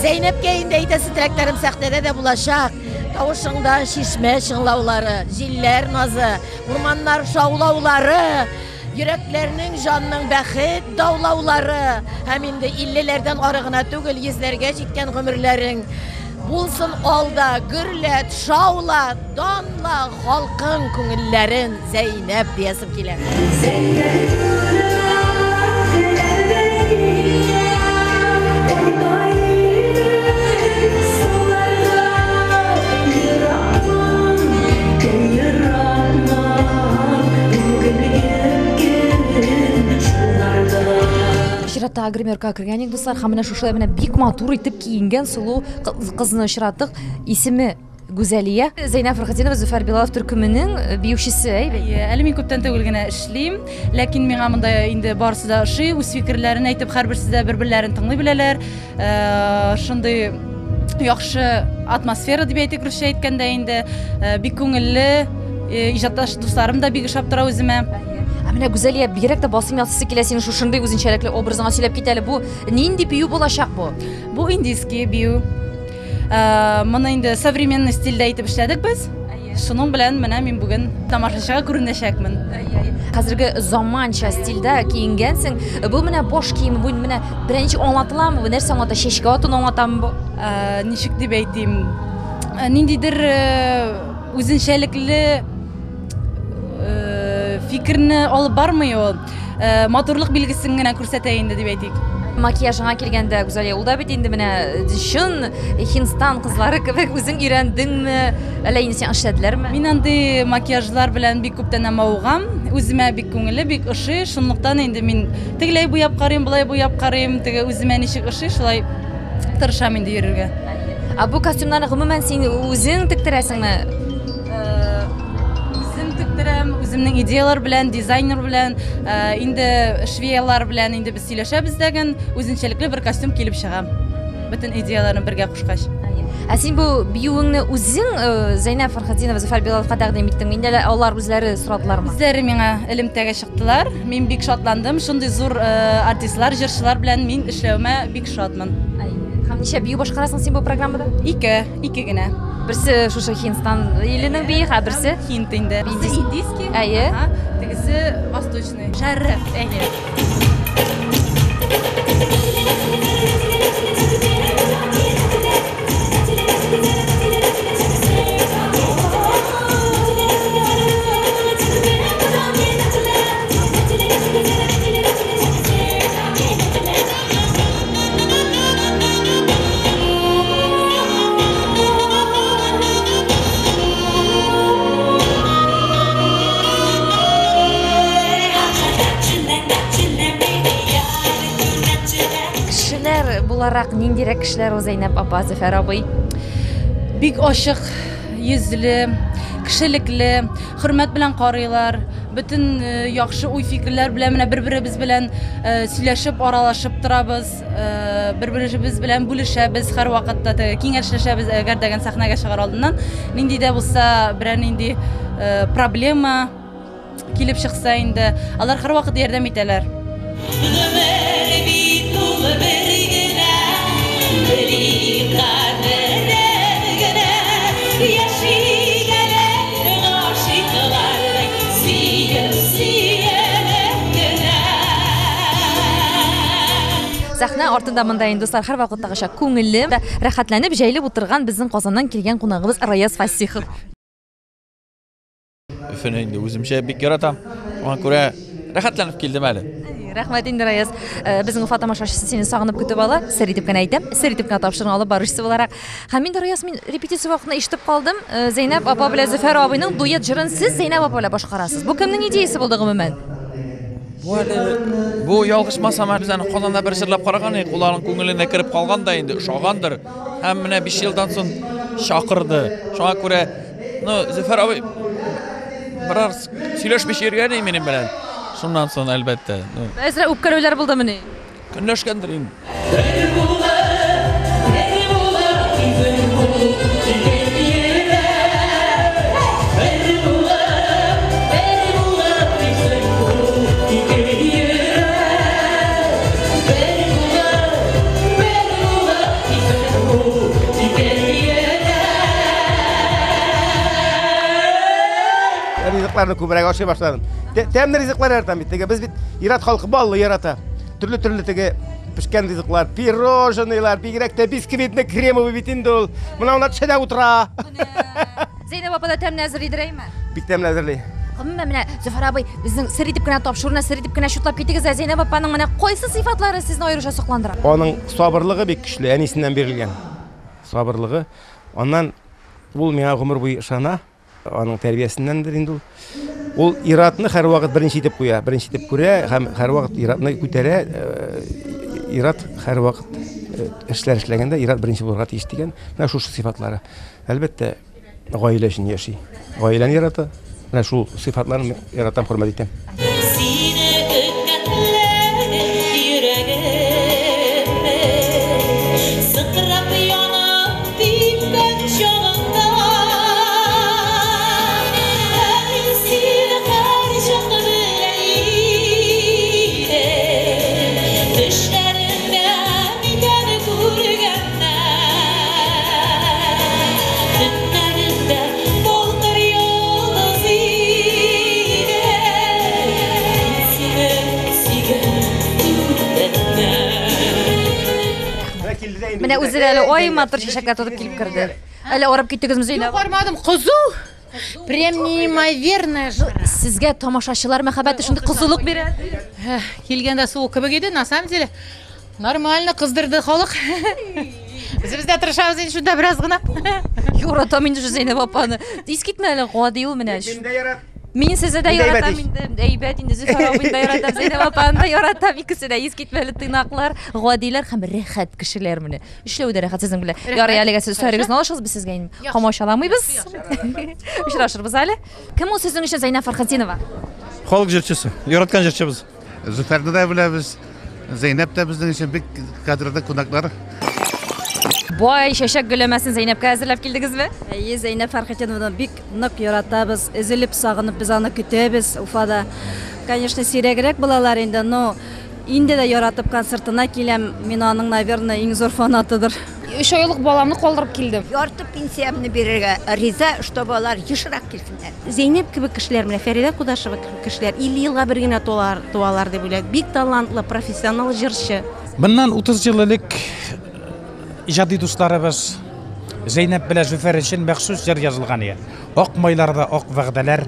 Зәйнәпкә инде әйтәсе теләкләрем сәхнәдә дә булачак. Тавышыңда шишмә шыңлаулары, җилләр назы, урманнар шаулаулары, йөрәкләрнең, җанның бәхет даулаулары, һәм инде 50ләрдән ары гына түгел, 100ләргә җиткән гомерләрең булсын алда, гөрләт, шаула, данла халкың күңелләрен, Зәйнәп диясем килә. Чиратта гримерка кергән дуслар, һәм менә шушылай менә бик матур итеп киенгән сылу кызны очраттык. Исеме Гүзәлия. Зәйнәп Фәрхәтдинова Зөфәр Билалов төркеменең биючесе. Әле мин күптән түгел генә эшлим, ләкин миңа монда инде барысы да ошый, үз фикерләрен әйтеп, һәрберсе дә бер-берләрен тыңлый беләләр. Шундый яхшы атмосфера дип әйтик русча әйткәндә инде, бик күңелле, иҗатташ дусларым да бик ошап тора үземә. Менә Гүзәлия бигрәк тә басым ясыйсы килә синең шушындый үзенчәлекле образыңа сөйләп кит әле. Бу нинди бию булачак бу? Бу индийский бию. Моны инде современный стильдә итеп эшләдек без. Шуның белән менә мин бүген тамашачыга күренәчәкмен. Хәзерге заманча стильдә киенгәнсең. Бу менә бош киеме, бу менә беренче аңлатыламы? Бу нәрсә аңлата? Чәчкә атын аңлатамы бу? Ничек дип әйтим? Ниндидер үзенчәлекле фикерне алып бармый ул. Матурлык билгесен генә күрсәтә инде дип әйтик. Макияжыңа килгәндә, Гүзәлия, ул да бит инде менә шын Һиндстан кызлары кебек үзең өйрәндеңме? Әллә инде син эшләделәрме? Мин андый макияжлар белән бик күптән мавыгам. Үземә бик күңелле, бик ошый. Шунлыктан инде мин тегеләй буяп карыйм, булай буяп карыйм, теге үземә ничек ошый, шулай тырышам инде йөрергә. Бу костюмнарны гомумән син үзең тиктерәсеңме? Үземнең идеялар белән, дизайнер белән, инде швеялар белән инде без сөйләшәбез дигән үзенчәлекле бер костюм килеп чыга. Бөтен идеяларны бергә кушкач. Син бу биюеңне үзең Зәйнәп Фәрхәтдинова, Зөфәр Билаловка тәкъдим иттеңме? Инде алар үзләре сорадылармы? Үзләре миңа элемтәгә чыктылар. Мин бик шатландым. Шундый зур артистлар, җырчылар белән мин эшләүмә бик шатмын. Һәм ничә бию башкарасың син бу программада? Ике генә. Берсе шушы Һиндстан иленең бии, берсе Һинд инде. Берсе индийский. Тегесе восточный. Шәрраф. Буларак ниндирәк кешеләр ул Зәйнәп апа, Зөфәр абый? Бик ачык йөзле, кешелекле, хөрмәт белән карыйлар. Бөтен яхшы уй-фикерләр белән менә бер-беребез белән сөйләшеп, аралашып торабыз. Бер-беребез белән бүлешәбез, һәр вакытта киңәшләшәбез, әгәр дигән сәхнәгә чыгар алдыннан нинди дә булса, берәр нинди проблема килеп чыкса инде, алар һәр вакыт ярдәм итәләр. Сәхнә артында монда инде дуслар һәр вакыттагыча күңелле, рәхәтләнеп, җәйлеп утырган безнең Казаннан килгән кунагыбыз Раяз Фасихов. Фән инде үземчә бик яратам. Аңа күрә рәхәтләнеп килдем әле. Рәхмәт инде Раяз. Безнең Уфа тамашачысы сине сагынып көтеп ала. Сер итеп кенә әйтәм, сер итеп кенә тапшырып алып баручысы буларак. Һәм инде Раяз, мин репетиция вакытында ишетеп калдым. Зәйнәп апа белән Зөфәр абыйның дуэт җырын сез Зәйнәп апа белән башкарасыз. Бу кемнең идеясе булды гомумән? Бу ялгышмасам, без аны Казанда бер җырлап караган идек, уларның күңеленә кирип калган да инде, ошагандыр. Һәм менә 5 елдан соң чакырды. Шуңа күрә, Зөфәр абый берәр сөйләшмеш йөргән минем белән. Шуннан соң әлбәттә. Әзрә үпкәләүләр булдымыни? Көнләшкәндер инде. Ризыкларны күбрәк ашый башладым. Тәмле ризыклар яратам бит. Теге без бит ират халкы баллы ярата. Төрле теге пешкән ризыклар, пирожныйлар, бигрәк тә бисквитны, кремовый бит инде ул. Моны төшәдә утыра. Зәйнәп апа да тәмле әзерлидерәйме? Бик тәмле әзерли. Гомумән менә Зөфәр абый безнең сер итеп кенә тапшыруына сер итеп кенә шутлап китегез. Зәйнәп апаның менә кайсы сыйфатлары сезне аеруча сокландыра? Аның сабырлыгы бик көчле, әнисеннән бирелгән. Сабырлыгы. Аннан ул миңа гомер буе ышана. Аның тәрбиясеннәндер инде ул. Ул иратны һәр вакыт беренче итеп куя, беренче итеп күрә һәм һәр вакыт иратны күтәрә. Ират һәр вакыт эшләгәндә ират беренче булырга тиеш дигән. Менә шушы сыйфатлары. Әлбәттә, гаилә өчен яши. Гаиләне ярата. Менә шул сыйфатларны яратам, хөрмәт итәм. Менә үзе әле ой матур чәчәкләр тотып килеп керде. Әле арып киттегезме Зейнәп? Бармадым, кызу. Прям неимоверная жара. Сезгә тамашачылар мәхәббәте шундый кызулык бирә. Килгәндә суык кебек иде, на самом деле. Нормально кыздырды халык. Без дә тырышабыз инде шунда бераз гына. Яратам инде Зейнәп апаны. Искитмә әле гади ул менә. Мин сезне дә яратам инде. Әйбәт инде Зөфәр абыйны да яратам, Зейнәп апаны да яратам. Икесе дә искитмәле тыйнаклар, гадиләр һәм рәхәт кешеләр менә. Эшләү дә рәхәт сезнең белән. Ярый, әлегә сез сөрегезне алышыгыз, без сезгә камашаламыйбыз. Очрашырбыз әле. Кем ул сезнең өчен Зейнәп Фәрхәтдинова? Халык җырчысы, яраткан җырчыбыз. Зөфәрне дә беләбез. Зейнәп тә безнең өчен бик кадрда кунаклар. Бай чәчәк гөләмәсен Зейнәпкә әзерләп килдегезме? Әйе, Зейнәп Фәрхәтдинованы бик нык яратабыз, эзелеп сагынып без аны көтәбез Уфада. Конечно, сирәгрәк булалар инде, но инде дә яратып концертына киләм. Мин аның, наверное, иң зур фанатыдыр. 3 айлык баламны калдырып килдем. Ярты пенсиямны бирергә риза, чтобы алар ешрак килсеннәр. Зейнәп кебек кешеләр менә Фәридә Кудашева кебек кешеләр 50 елга бер генә туалар дип уйлыйм. Бик талантлы, профессионал җырчы. Моннан 30 ел элек иҗади дусларыбыз Зейнәп белән Зөфәр өчен махсус җыр язылган иде. Ак майларда ак вәгъдәләр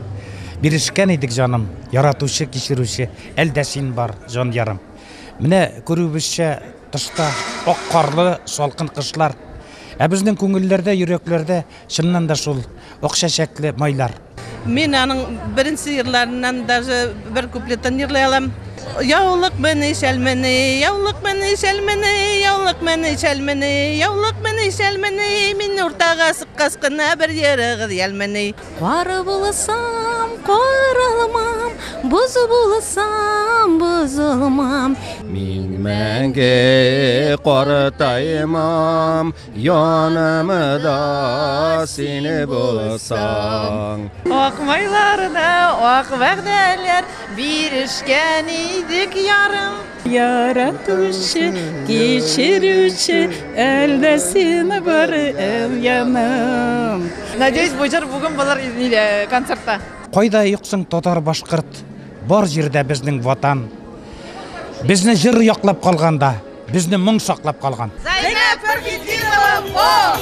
биришкән идек җаным, яратучы, кичерүче, әлдә син бар, җан ярым. Менә күрүбезчә тышта ак карлы, салкын кышлар. Ә безнең күңелләрдә, йөрәкләрдә чыннан да шул ак чәчәкле майлар. Мин аның беренче җырларыннан даже бер куплеттан җырлый алам. Яулык мене шәлмене, яулык мене шәлмене, яулык мене шәлмене, яулык мене шәлмене, мин уртага сыккас кына бер ярыгыз ялмене. Кары булсам, каралмам, буз булсам, бузылмам. Мин мәңге картаймам, янымда сине булсаң. Ак майларына ак вәгъдәләр биришкән идек ярым. Яратучы, кичерүче, әлдә син бар яным. Надеюсь, бу җыр бүген булыр концертта. Кайда юксың татар башкорт, бар җирдә безнең ватан. Безне җыр яклап калганда, безне моң саклап калган. Зейнәп Фәрхәтдинова!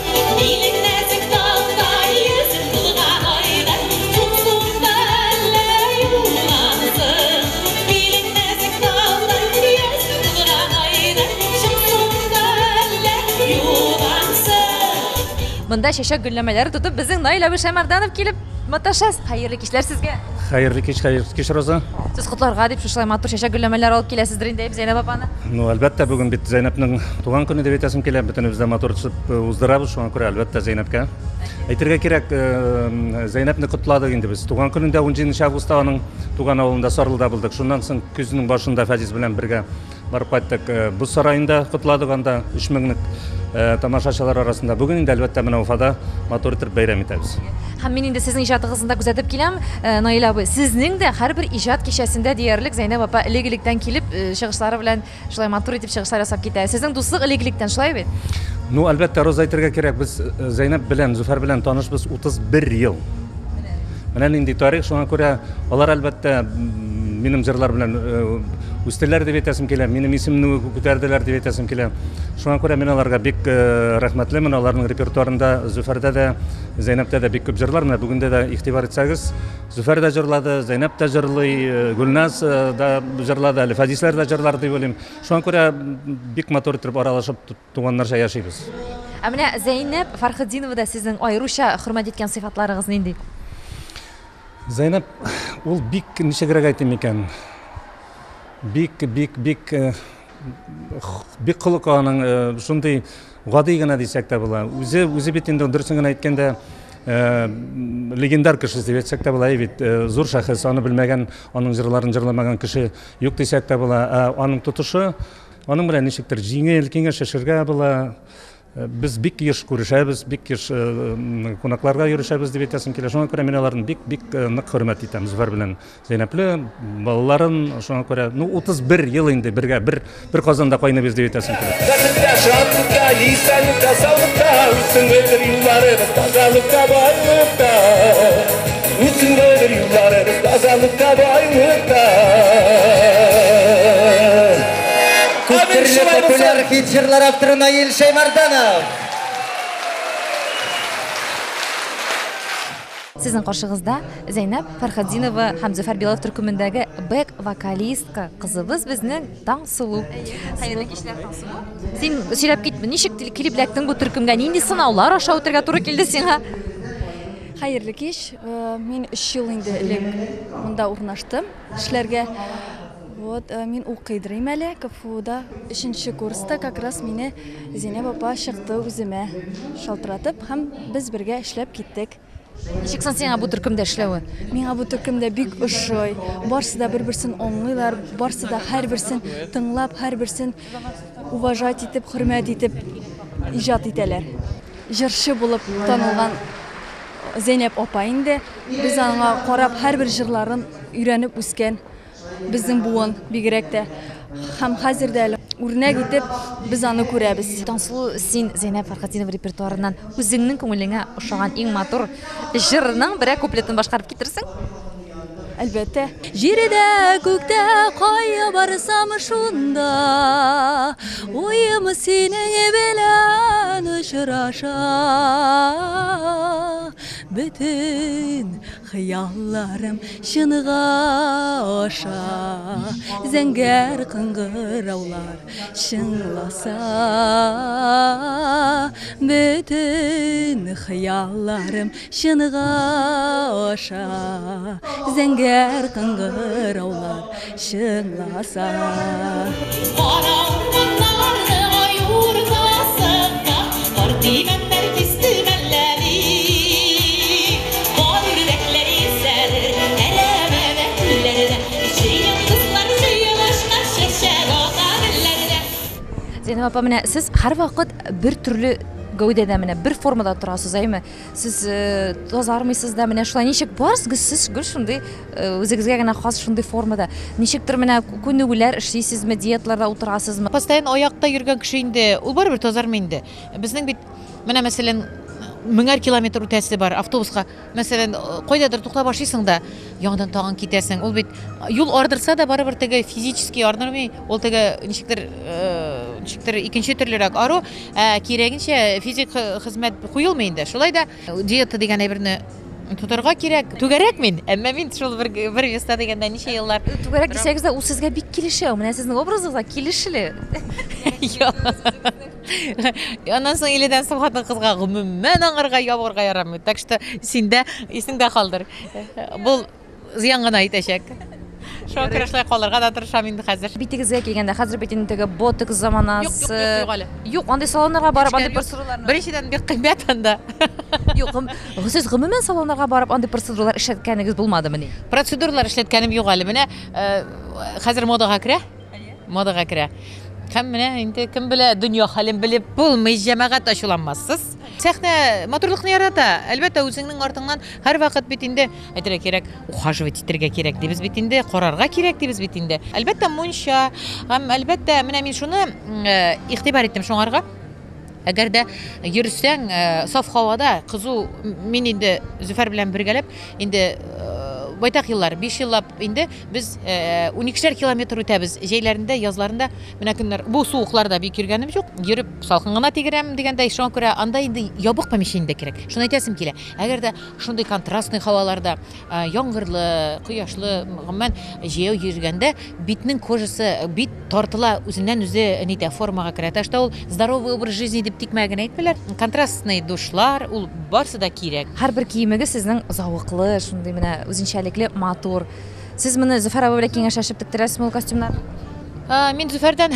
Монда чәчәк гөлләмәләре тотып безнең Наил абый Шәмәрданов килеп маташас. Хәерле кичләр сезгә. Хәерле кич Роза. Сез котларга дип шулай матур чәчәк гөлләмәләр алып киләсездер инде Зейнәп апаны. Ну, әлбәттә, бүген бит Зейнәпнең туган көне дип әйтәсем килә. Бөтенебез дә матур итеп уздырабыз, шуңа күрә әлбәттә Зейнәпкә. Әйтергә кирәк, Зейнәпне котладык инде без. Туган көнендә 17 августта аның туган авылында Сарылда булдык. Шуннан соң көзнең башында Фәдис белән бергә барып кайттык. Бу сарайында котладык, анда 3000 тамашачылар арасында. Бүген инде әлбәттә менә Уфада матур итеп бәйрәм итәбез. Һәм мин инде сезнең иҗатыгызны да күзәтеп киләм, Наил абый. Сезнең дә һәрбер иҗат кичәсендә диярлек Зейнәп апа элек-электән килеп, чыгышлары белән шулай матур итеп чыгышлар ясап китә. Сезнең дуслык элек-электән шулай бит? Ну, әлбәттә, Роза, әйтергә кирәк, без Зейнәп белән, Зөфәр белән танышбыз 31 ел. Менә нинди тарих, шуңа күрә алар әлбәттә минем җырлар белән үстеләр дип әйтәсем килә, минем исемне күтәрделәр дип әйтәсем килә. Шуңа күрә мин аларга бик рәхмәтлемен, аларның репертуарында Зөфәрдә дә, Зейнәптә дә бик күп җырлар, менә бүгендә дә игътибар итсәгез, Зөфәр дә җырлады, Зейнәп тә җырлый, Гөлназ да җырлады, әле Фәдисләр дә җырлар дип уйлыйм. Шуңа күрә бик матур итеп аралашып туганнарча яшибез. Ә менә Зейнәп Фәрхәтдинова да сезнең аеруча хөрмәт иткән сыйфатларыгыз нинди? Зейнәп, ул бик ничегрәк әйтим икән. Бик кылык аның шундый гади гына дисәк тә була. Үзе бит инде дөресен генә әйткәндә легендар кеше дип әйтсәк тә була, бит зур шәхес, аны белмәгән, аның җырларын җырламаган кеше юк дисәк тә була. Аның тотышы, аның белән ничектер җиңел, киңәшләшергә була. Biz бик еш күрешәбез, бик еш кунакларга йөришәбез дип әйтәсем килә. Шуңа күрә мин аларны бик нык хөрмәт итәм, Зөфәр белән Зейнәпле балаларын. Шуңа күрә 31 ел инде бергә бер Казанда кайнабыз дип әйтәсем килә. Газетә шатлыкта, исәнлектә, саулыкта, үтсен гөлдер юлларыбыз тазалыкта, байлыкта. Үтсен гөлдер юлларыбыз тазалыкта, байлыкта. Күптөрле популяр хит жырлар авторына Елшай Марданов. Сіздің қошығызда Зейнеп Фархаддинова һәм Зөфәр Билалов төркемендәге бэк-вокалистка қызыбыз безнең Таңсылу. Хәерле кичләр, Таңсылу. Син сөйләп кит, ничек килеп эләктең бу төркемгә? Нинди сынаулар аша үтәргә туры килде сиңа? Хәерле кич. Мин 3 ел инде элек монда урнаштым эшләргә. Вот, мин укыйдырым әле КФУда 3-нче курста как раз мине Зейнеп апа чыкты үземә шалтыратып һәм без бергә эшләп киттек. Ничек соң сиңа бу төркемдә эшләве? Миңа бу төркемдә бик ошый. Барсы да бер-берсен аңлыйлар, барсы да һәрберсен тыңлап, һәрберсен уважать итеп, хөрмәт итеп иҗат итәләр. Җырчы булып танылган Зейнеп апа инде без аңа карап һәрбер җырларын өйрәнеп үскән. Безнең буын бигрәк тә һәм хәзер дә үрнәк итеп без аны күрәбез. Таңсылу, син Зейнеп Фархаддинова репертуарыннан үзеңнең күңелеңә ошаган иң матур җырның берәр куплетын башкарып китерсең? Әлбәттә. Җирдә күктә кая барсам шунда, уем синең белән очраша. Bütün хыялларым чынга аша, зәңгәр кыңгыраулар чыңласа. Bütün хыялларым чынга аша, зәңгәр кыңгыраулар чыңласа. Зейнеп апа, менә сез һәр вакыт бер төрле гәүдәдә, менә бер формада торасыз, әйме? Сез тазармыйсыз да, менә шулай ничек барсыз, сез гел шундый үзегезгә генә хас шундый формада. Ничектер менә күнегүләр эшлисезме, диетларда утырасызмы? Постоянно аякта йөргән кеше инде, ул барыбер тазармый инде. Безнең бит менә мәсәлән 1000 километр үтәсе бар автобуска. Мәсәлән, кайдадыр туктап башлыйсың да, яңадан тагын китәсең. Ул бит юл ардырса да барыбер теге физически ардырмый, ул теге ничектер икенче төрлерәк ару, кирәгенчә физик хезмәт куелмый инде. Шулай да диета дигән әйберне тутырга кирәк. Түгәрәк мин, әмма мин шул бер места дигәндә ничә еллар. Түгәрәк дисәгез дә, ул сезгә бик килешә. Менә сезнең образыгызга килешле. Аннан соң иледән соң хатын кызга гомумән аңарга ябырга ярамый. Так что синдә исеңдә калдыр. Бу зыян гына итәчәк. Шуңа күрә шулай калырга да тырышам инде хәзер. Битегезгә килгәндә, хәзер бит инде теге ботокс заманасы. Юк әле. Юк, андый салоннарга барып, андый процедураларны. Беренчедән бик кыйммәт анда. Юк, сез гомумән салоннарга барып, андый процедуралар эшләткәнегез булмадымы ни? Процедуралар эшләткәнем юк әле. Менә хәзер модага керә. Модага керә. Һәм менә инде кем белә, дөнья хәлен белеп булмый, җәмәгать ачуланмассыз. Сәхнә матурлыкны ярата. Әлбәттә, үзеңнең артыңнан һәр вакыт бит инде әйтергә кирәк, ухаживать итәргә кирәк дибез бит инде, карарга кирәк дибез бит инде. Әлбәттә, мунча, һәм әлбәттә, менә мин шуны игътибар иттем шуңарга. Әгәр дә йөрсәң, саф һавада, кызу, мин инде Зөфәр белән бергәләп, инде байтак еллар, 5 еллап инде без 12 километр үтәбез. Җәйләрендә, язларында, менә көннәр бу суыкларда бик йөргәнем юк. Йөреп салкын гына тигерәм дигәндәй, шуңа күрә анда инде ябык помещениедә кирәк. Шуны әйтәсем килә. Әгәр дә шундый контрастный һаваларда, яңгырлы, кояшлы, гомумән җәяү йөргәндә битнең кожасы бит тартыла, үзеннән үзе нидә формага керә. Ташта ул здоровый образ жизни дип тикмәгән әйтмәләр. Контрастный душлар, ул барсы да кирәк. Һәрбер киемегез сезнең зауыклы, шундый менә үзенчәлекле, матур. Сез моны Зөфәр абый белән киңәшләшеп тиктерәсезме ул костюмнар? Мин Зөфәрдән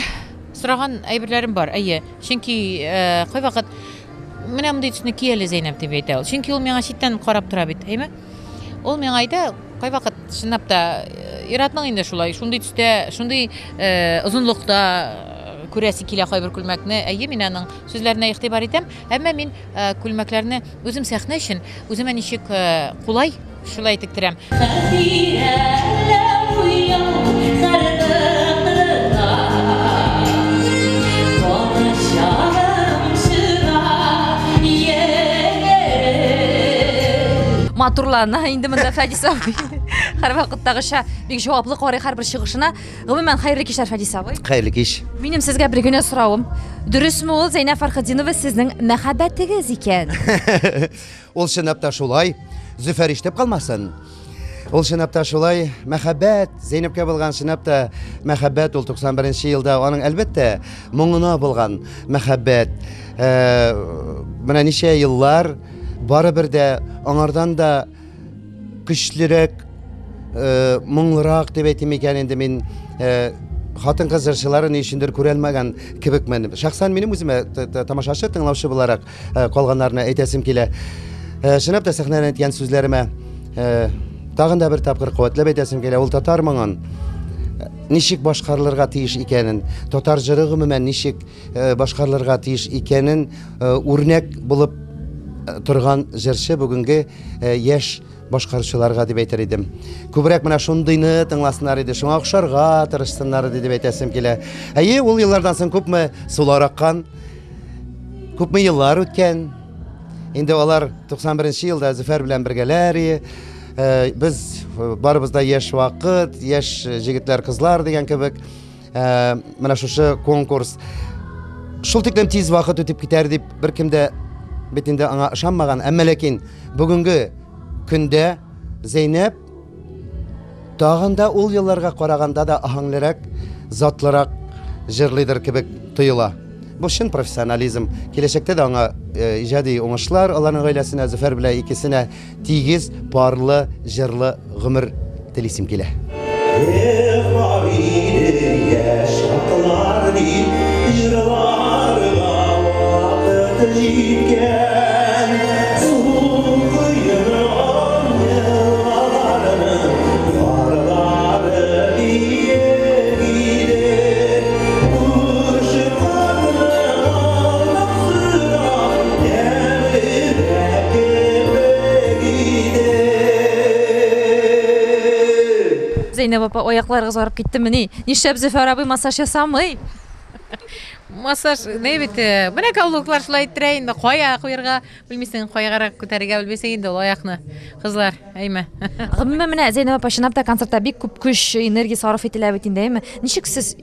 сораган әйберләрем бар. Әйе, чөнки кайвакыт менә мондый төсне ки әле Зейнәп дип әйтә ул. Чөнки ул миңа читтән карап тора бит, әйме? Ул миңа әйтә, кайвакыт чынлап та иратның инде шулай, шундый төстә, шундый озынлыкта күрәсе килә кайбер күлмәкне. Әйе, мин аның сүзләренә игътибар итәм. Әмма мин күлмәкләрне үзем сәхнә өчен, үземә ничек кулай шулай тиктерәм. Матурлана инде монда Фәдис абый. Һәр вакыттагыча бик җаваплы карый һәрбер чыгышына. Гомумән хәерле кичләр Фәдис абый. Хәерле кич. Минем сезгә бер генә соравым. Дөресме ул Зәйнәп Фәрхетдинова сезнең мәхәббәтегез икән? Ул чынлап та шулай. Зөфәр ишетеп калмасын. Ул чынлап та шулай. Мәхәббәт, Зәйнәпкә булган чынлап та мәхәббәт ул 91 елда аның әлбәттә моңына булган мәхәббәт. Менә ничә еллар барыбер дә аңардан да көчлерәк, моңлырак дип әйтим икән инде мин хатын-кыз җырчыларын ни өчендер күрелмәгән кебекмен. Шәхсән минем үземә тамашачы, тыңлаучы буларак калганнарны әйтәсем килә. Чынлап та сәхнәдән әйткән сүзләремә тагын да бер тапкыр куәтләп әйтәсем килә. Ул татар моңын ничек башкарылырга тиеш икәнен, татар җыры гомумән ничек башкарылырга тиеш икәнен үрнәк булып торган җырчы бүгенге яшь башкаручыларга дип әйтер идем. Күбрәк менә шундыйны тыңласыннар иде, шуңа охшарга тырышсыннар дип әйтәсем килә. Әйе, ул еллардан соң күпме сулар аккан, күпме еллар үткән. Инде алар 91 елда Зөфәр белән бергәләр. Без барыбыз да яшь вакыт, яшь җегетләр, кызлар дигән кебек. Менә шушы конкурс шул тиклем тиз вакыт үтеп китәр дип беркем дә бит инде аңа ышанмаган. Әмма ләкин бүгенге көндә Зәйнәп тагын да ул елларга караганда да аһаңлырак, затлырак җырлыйдыр кебек тоела. Бу чын профессионализм. Киләчәктә дә аңа иҗади уңышлар, аларның гаиләсенә, Зөфәр белән икесенә тигез, парлы, җырлы гомер телисем килә. Зәйнәп апа, аякларыгыз барып киттеме ни? Нишләп Зөфәр абый массаж ясамый? Массаж не бит? Менә каулыклар шулай иттирә инде. Кая куярга белмисең, каягара күтәрергә белмисең инде ул аякны. Кызлар, әйме. Гомумән менә Зәйнәп апа чынлап та концертта бик күп көч, энергия сарыф ителә бит инде, әйме? Ничек сез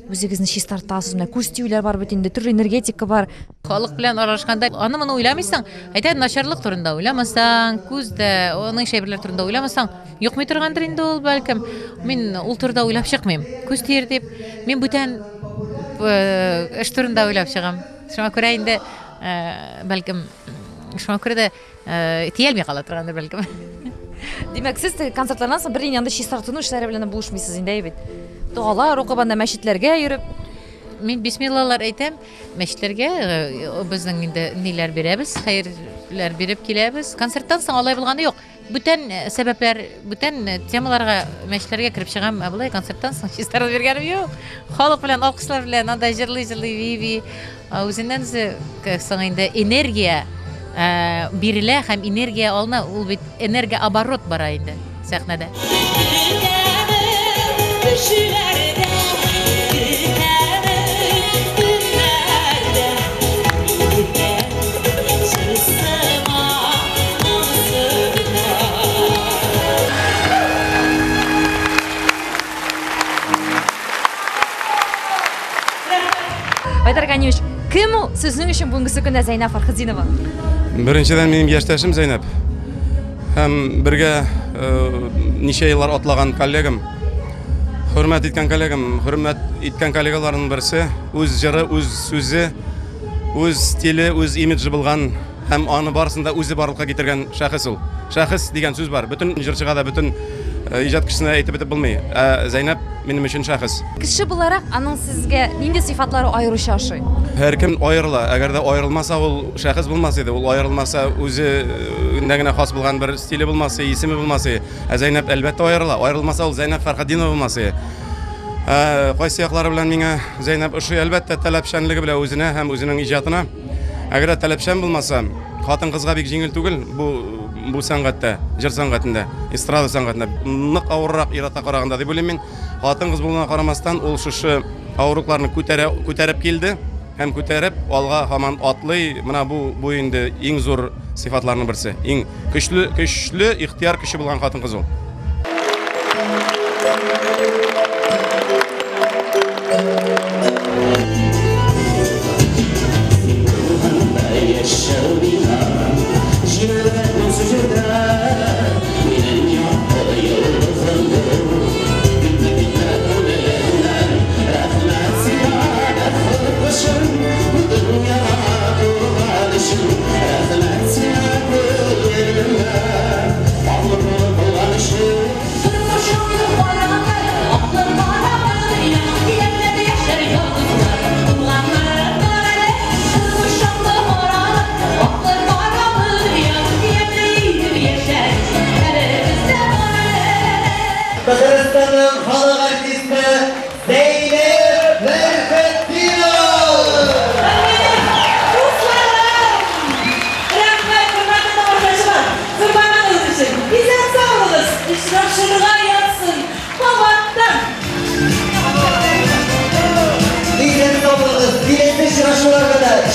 үзегезне чистартасыз? Менә күз тиюләр бар бит инде, төрле энергетика бар. Халык белән аралашканда аны моны уйламыйсың. Әйтә начарлык турында уйламасаң, күздә аның шәйберләр турында уйламасаң, юкмый торгандыр инде ул бәлкем. Мин ул турында уйлап чыкмыйм. Күз тиер дип, мин бүтән эш турында уйлап чыгам. Шуңа күрә инде бәлкем шуңа күрә дә тиелми кала торгандыр бәлкем. Димәк, сез концертлардан соң бер инде чистартыну эшләре белән булышмыйсыз инде бит. Дуалар укыганда мәчетләргә йөреп, мин бисмиллалар әйтәм, мәчетләргә безнең инде ниләр бирәбез, хәерләр биреп киләбез. Концерттан соң алай булганы юк. Бүтән сәбәпләр, бүтән темаларга мәчетләргә кирип чыгам, булай концерттан соң чистартып биргәнем юк. Халык белән, алкышлар белән анда җырлый-җырлый ви. Үзеннән соң инде энергия бирелә һәм энергия алына, ул бит энергия оборот бара инде сәхнәдә. Айдар Ганиевич, кем ул сезнең өчен бүгенге көндә Зәйнәп Фәрхетдинова? Беренчедән минем яшьтәшем Зәйнәп. Һәм бергә ничә еллар атлаган коллегам. Хөрмәт иткән коллегам, хөрмәт иткән коллегаларның берсе, үз җыры, үз сүзе, үз стиле, үз имиджы булган һәм аны барысында үзе барлыкка китергән шәхес ул. Шәхес дигән сүз бар. Бөтен җырчыга да, бөтен иҗат кешесенә әйтеп бетеп булмый. Зәйнәп минем өчен шәхес. Кеше буларак аның сезгә нинди сыйфатлары аеруча ошый? Һәркем аерыла. Әгәр дә аерылмаса, ул шәхес булмас иде. Ул аерылмаса, үзе генә хас булган бер стиле булмас, исеме булмас. Зәйнәп әлбәттә аерыла. Аерылмаса, ул Зәйнәп Фәрхетдинова булмас. Кайсы яклары белән миңа Зәйнәп ошый әлбәттә таләпчәнлеге белән үзенә һәм үзенең иҗатына. Әгәр дә таләпчән булмаса, хатын-кызга бик җиңел түгел бу сәнгатьтә, җыр сәнгатендә, эстрада сәнгатендә нык авыррак ирата караганда дип уйлыйм мин. Хатын-кыз булуына карамастан, ул шушы авырлыкларны күтәреп килде һәм күтәреп алга һаман атлый. Менә бу инде иң зур сыйфатларның берсе. Иң көчле ихтияр көче булган хатын-кыз ул.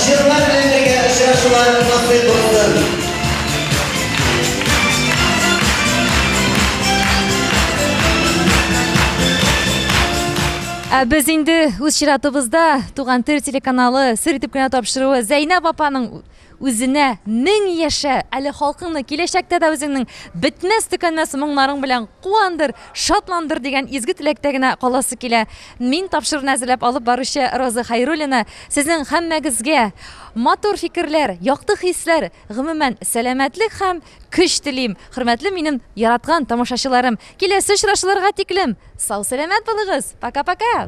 Жырлар белән бергә очрашулар насыйп булсын. Біз инде үз чиратыбызда Туган тел телеканалы сер итеп кенә тапшыруы Зәйнәп апаның үзенә 1000 яшә, әле халкыңны киләчәктә дә үзеңнең бетмәс төкәнмәс моңнарың белән куандыр, шатландыр дигән изге теләктә генә каласы килә. Мин тапшыруны әзерләп алып баручы Роза Хайруллина сезнең һәммәгезгә матур фикерләр, якты хисләр, гомумән сәламәтлек һәм көч телим. Хөрмәтле минем яраткан тамашачыларым, киләсе очрашуларга тиклем сау сәламәт булыгыз. Пока-пока.